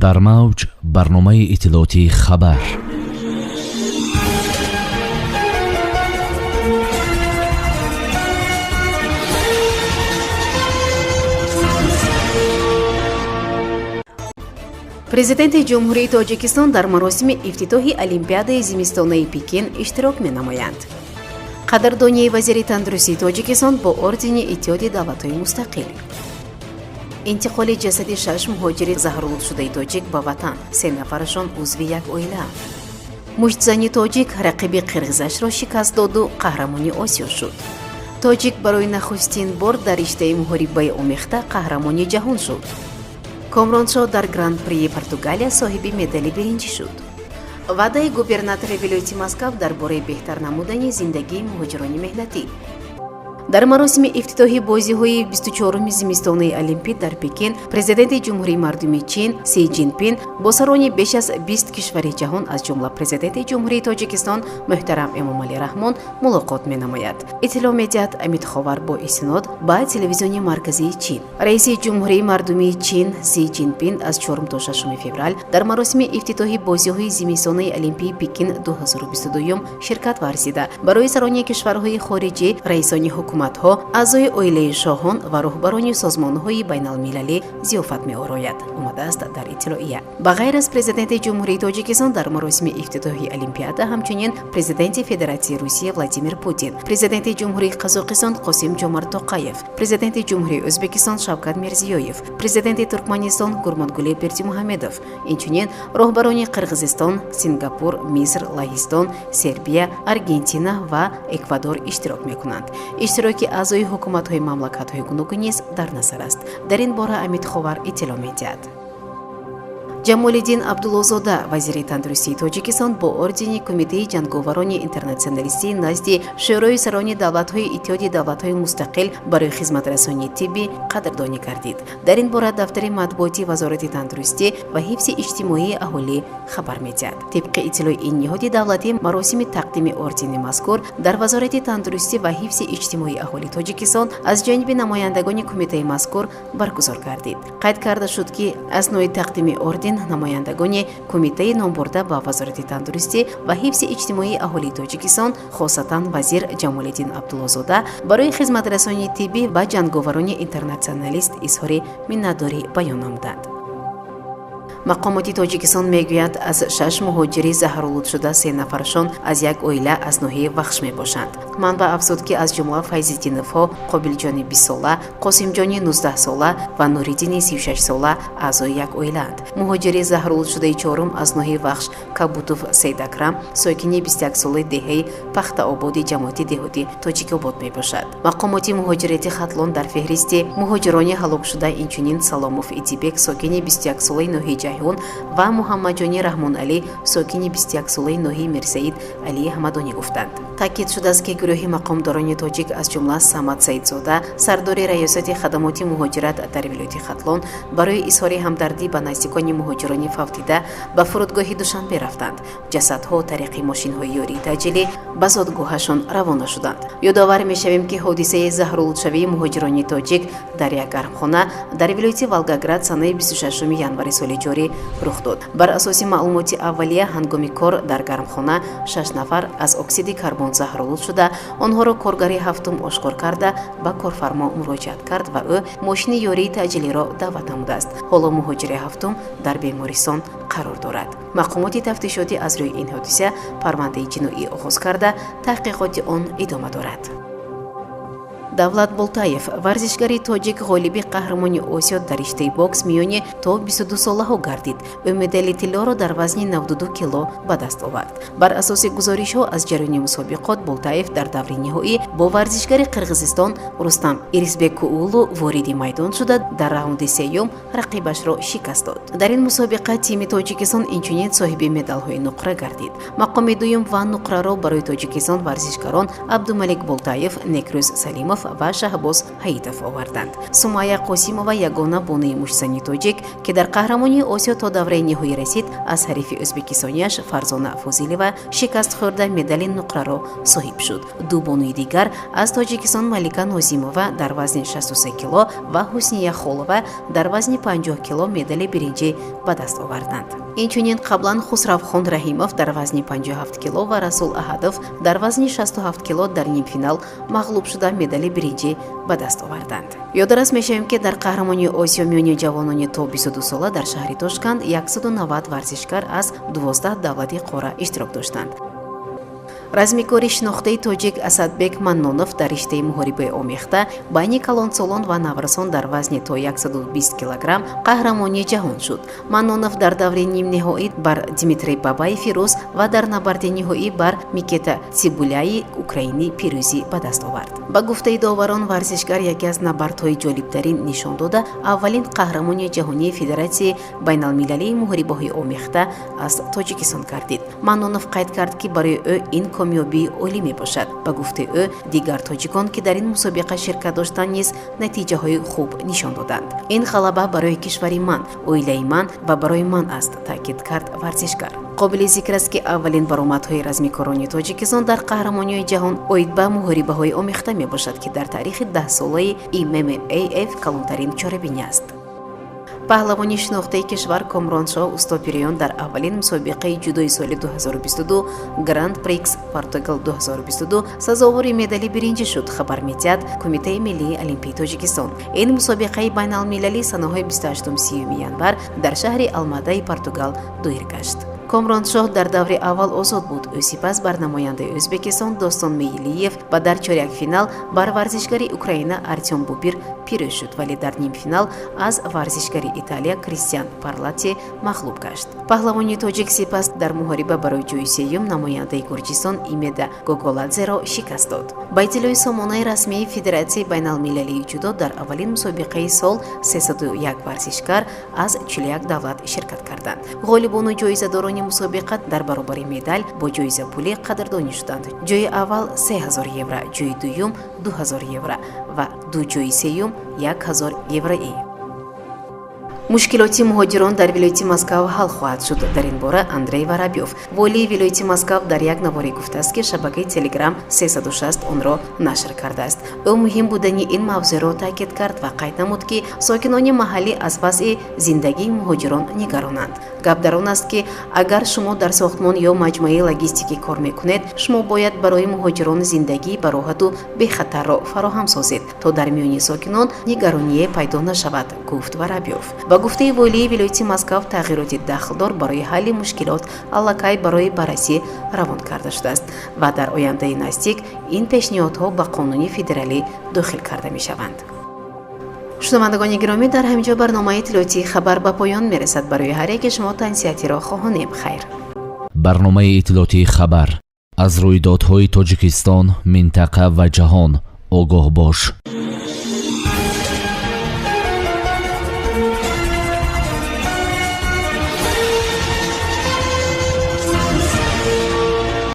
дар мавҷ барномаи иттилоотии хабар. президенти ҷумҳурии тоҷикистон дар маросими ифтитоҳи олимпиадаи зимистонаи Пекин иштирок менамоянд. қадрдонии вазири тандурустии Тоҷикистон бо ордени иттиҳоди давлатҳои мустақил. интиқоли ҷасади 6 муҳоҷири заҳролудшудаи тоҷик ба ватан, 3 нафарашон узви як оила. муштзани тоҷик рақиби қирғизашро шикаст доду қаҳрамони Осиё шуд. тоҷик барои нахустин бор дар риштаи муҳорибаи омехта қаҳрамони ҷаҳон шуд. Комроншо дар Гран-прии Португалия соҳиби медали биринҷӣ шуд. ваъдаи губернатори вилояти Москав дар бораи беҳтар намудани зиндагии муҳоҷирони меҳнатӣ. дар маросими ифтитоҳи бозиҳои 24-уми зимистонаи Олимпӣ дар Пекин президенти ҷумҳурии мардуми Чин Си Ҷинпин бо сарони беш аз 20 кишвари ҷаҳон аз ҷумла президенти ҷумҳурии Тоҷикистон муҳтарам Эмомалӣ Раҳмон мулоқот менамояд. иттилоъ медиҳад Амид Ховар бо истинод ба телевизиони марказии Чин. раиси ҷумҳурии мардуми Чин Си Ҷинпин аз 4 то 6 феврал дар маросими ифтитоҳи бозиҳои зимистонаи Олимпии Пекин 2022 ширкат варзида барои сарони кишварҳои хориҷӣ, раисони ҳукуматҳо, аъзои оилаи шоҳон ва роҳбарони созмонҳои байналмилалӣ зиёфат меорояд, омадааст дар иттилоия. ба ғайр аз президенти ҷумҳурии Тоҷикистон дар маросими ифтитоҳи Олимпиада ҳамчунин президенти Федератсияи Русия Владимир Путин, президенти ҷумҳурии Қозоқистон Қосим Ҷомарт Тоқаев, президенти ҷумҳурии Ӯзбекистон Шавкат Мирзиёев, президенти Туркманистон Гурматгулӣ Бердимуҳамедов, инчунин роҳбарони Қирғизистон, Сингапур, Миср, Лаҳистон, Сербия, Аргентина ва Эквадор иштирок мекунанд. иштироки аъзои ҳукуматҳои мамлакатҳои гуногун низ дар назар аст. дар ин бора Амид Ховар иттилоъ медиҳад. Ҷамолиддин Абдуллозода, вазири тандурустии Тоҷикистон, бо ордени Кумитаи ҷанговарони интернационалистӣ назди шӯрои сарони давлатҳои иттиҳоди давлатҳои мустақил барои хизматрасонии тиббӣ қадрдонӣ гардид. дар ин бора дафтари матбуоти Вазорати тандурустӣ ва ҳифзи иҷтимоии аҳолӣ хабар медиҳад. тибқи иттилои ин ниҳоди давлатӣ маросими тақдими ордени мазкур дар Вазорати тандурустӣ ва ҳифзи иҷтимоии аҳолии Тоҷикистон аз ҷониби намояндагони кумитаи мазкур баргузор гардид. қайд карда шуд, ки аснои тақдими орден намояндагони кумитаи номбурда ба Вазорати тандурустӣ ва ҳифзи иҷтимоии аҳолии Тоҷикистон, хосатан вазир Ҷамолиддин Абдуллозода барои хизматрасонии тиббӣ ба ҷанговарони интернационалист изҳори миннатдорӣ баён намуданд. мақомоти Тоҷикистон мегӯянд, аз 6 муҳоҷири заҳролудшуда 3 нафарашон аз як оила аз ноҳияи Вахш мебошанд. манба афзуд, ки аз ҷумла Файзиддиновҳо Қобилҷони 20 сола, Қосимҷони 19 сола ва Нуриддини 36 сола аъзои як оилаанд. муҳоҷири заҳролудшудаи чорум аз ноҳияи Вахш Кабутов Сейдакрам, сокини 21 солаи деҳаи Пахтаободи ҷамоати деҳотӣ Тоҷикобод мебошад. мақомоти муҳоҷирати Хатлон дар феҳристи муҳоҷирони ҳалокшуда инчунин Саломов Идибек, сокини 21 солаи ноҳияи Ҷаҳён ва Муҳаммаҷони Раҳмоналӣ, сокини 21 солаи ноҳияи Мирсаид Алии Ҳамадонӣ гуфтанд. таъкид шудааст, ки гурӯҳи мақомдорони тоҷик аз ҷумла Самад Саидзода, сардори раёсати хадамоти муҳоҷират дар вилояти Хатлон, барои изҳори ҳамдардӣ ба наздикони муҳоҷирони фавтида ба фурудгоҳи Душанбе рафтанд. ҷасадҳо тариқи мошинҳои ёрии таъҷилӣ ба зодгоҳашон равона шуданд. ёдовар мешавем, ки ҳодисаи заҳролудшавии муҳоҷирони тоҷик дар як гармхона дар вилояти Волгоград санаи 26 январи соли ҷорӣ рух дод. бар асоси маълумоти аввалия, ҳангоми кор дар гармхона 6 нафар аз оксиди карбон заҳролуд шуда, онҳоро коргари ҳафтум ошкор карда ба корфармо муроҷиат кард ва ӯ мошини ёрии таъҷилиро даъват намудааст. ҳоло муҳоҷири ҳафтум дар бемористон қарор дорад. мақомоти тафтишотӣ аз рӯи ин ҳодиса парвандаи ҷиноӣ оғоз карда таҳқиқоти он идома дорад. Давлат Болтаев, варзишгари тоҷик, ғолиби қаҳрамони Осиё дар риштаи бокс миёни то 22-солаҳо гардид. ӯ медали тиллоро дар вазни 92 кило ба даст овард. бар асоси гузоришҳо аз ҷараёни мусобиқот, Болтаев дар даври ниҳоӣ бо варзишгари Қирғизистон Рустам Ирисбекуулу вориди майдон шуда, дар раунди сеюм рақибашро шикаст дод. дар ин мусобиқа тими Тоҷикистон инчунин соҳиби медалҳои нуқра гардид. мақоми дуюм ва нуқраро барои Тоҷикистон варзишгарон Абдумалик Болтаев, Некрӯз Салимов Рахимов ва Шаҳбоз Ҳаитов оварданд. Сумайя Қосимова ягона бонуи мушзани тоҷик ки дар қаҳрамонии Осиё то давраи ниҳоӣ расид, аз ҳарифи ӯзбекистониаш Фарзона Фозилова шикаст хӯрда медали нуқраро соҳиб шуд. Ду бонуи дигар аз Тоҷикистон Малика Нозимова дар вазни 63 кило ва Ҳусния Холова дар вазни 50 кило медали биринҷӣ ба даст оварданд. Инчунин қаблан Хусравхон Раҳимов дар вазни 57 кило ва Расул Аҳадов дар вазни 67 кило дар нимфинал мағлуб шуда медали биринҷӣ ба даст оварданд. Ёдорас мешавем ки дар қаҳрамонии Осиё миёни ҷавонони то 22 сола дар шаҳри Тошканд 190 варзишкар аз 12 давлати қора иштирок доштанд. Размикори шинохтаи тоҷик Асадбек Маннонов дар риштаи муҳорибаи омехта байни калонсолон ва наврасон дар вазни то 120 килограмм қаҳрамони ҷаҳон шуд. Маннонов дар даври нимниҳоӣ бар Димитрий Бабаи фирӯз ва дар набарди ниҳоӣ бар Микета Цибуляи украинӣ пирӯзӣ ба даст овард. Ба гуфтаи доварон, варзишгар яке аз набардҳои ҷолибтарин нишон дода, аввалин қаҳрамони ҷаҳонии Федератсияи байналмилалии муҳорибаҳои омехта аз Тоҷикистон гардид. Маннонов қайд кард, ки барои ӯ ин камёбӣ олӣ мебошад. Ба гуфтаи ӯ, дигар тоҷикон, ки дар ин мусобиқа ширкат доштанд, низ натиҷаҳои хуб нишон доданд. Ин ғалаба барои кишвари ман, оилаи ман ва барои ман аст, таъкид кард варзишгар. Қобили зикр аст, ки аввалин баромадҳои размикорони Тоҷикистон дар қаҳрамонии ҷаҳон оид ба муҳорибаҳои омехта мебошад, ки дар таърихи 10-солаи ММАФ калонтарин чорабинӣ аст. Паҳлавони шинохтаи кишвар Комроншоҳ Устопириён дар аввалин мусобиқаи ҷудои соли 2022 Гранд Прикс Португал 2022 сазовори медали биринҷӣ шуд, хабар медиҳад Кумитаи миллии олимпии Тоҷикистон. Ин мусобиқаи байналмилалӣ санаҳои 28-30 январ дар шаҳри Алмадаи Португал доир гашт. Комроншоҳ дар даври аввал озод буд. Ӯ сипас бар намояндаи Ӯзбекистон Достон Меилиев ва дар чорякфинал бар варзишгари Украина Артем Бубир пирӯз шуд, вале дар нимфинал аз варзишгари Италия Кристиан Парлати мағлуб гашт. Паҳлавони тоҷик сипас дар муҳориба барои ҷои сеюм намояндаи Гурҷистон Имеда Гоголадзеро шикаст дод. Ба иттилои сомонаи расмии Федератсияи байналмилалии ҷудо дар аввалин мусобиқаи сол 301 варзишкар аз 41 давлат ширкат карданд. Ғолибону ҷоизадорони мусобиқа дар баробари медаль бо ҷоиза пулӣ қадрдонӣ шуданд. ҷои аввал 3000 евро, ҷои дуюм 2000 евро ва ду ҷои сеюм 1000 евроӣ. Мушкилоти муҳоҷирон дар вилояти Москав ҳал хоҳад шуд. Дар ин бора Андрей Воробьев, волии вилояти Москав, дар як наворе гуфтааст, ки шабакаи Telegram 306 онро нашр кардааст. ӯ муҳим будани ин мавзӯъро таъкид кард ва қайд намуд, ки сокинони маҳаллӣ аз вазъи зиндагии муҳоҷирон нигаронанд. Гап дар он аст, ки агар шумо дар сохтмон ё маҷмӯаи логистикӣ кор мекунед, шумо бояд барои муҳоҷирон зиндагии бароҳату бехатарро фароҳам созед, то дар миёни сокинон нигароние пайдо нашавад, гуфт Воробьев. Ба гуфтаи волии вилояти Москав, тағйироти дахлдор барои ҳалли мушкилот аллакай барои баррасӣ равон карда шудааст ва дар ояндаи наздик ин пешниҳодҳо ба қонуни федералӣ дохил карда мешаванд. шунавандагони гиромӣ, дар ҳаминҷо барномаи иттилоотии хабар ба поён мерасад. Барои ҳар яке шумо таҳнисиятиро хоҳонем. Хайр. барномаи иттилоотии хабар аз рӯйдодҳои Тоҷикистон, минтақа ва ҷаҳон огоҳ бош.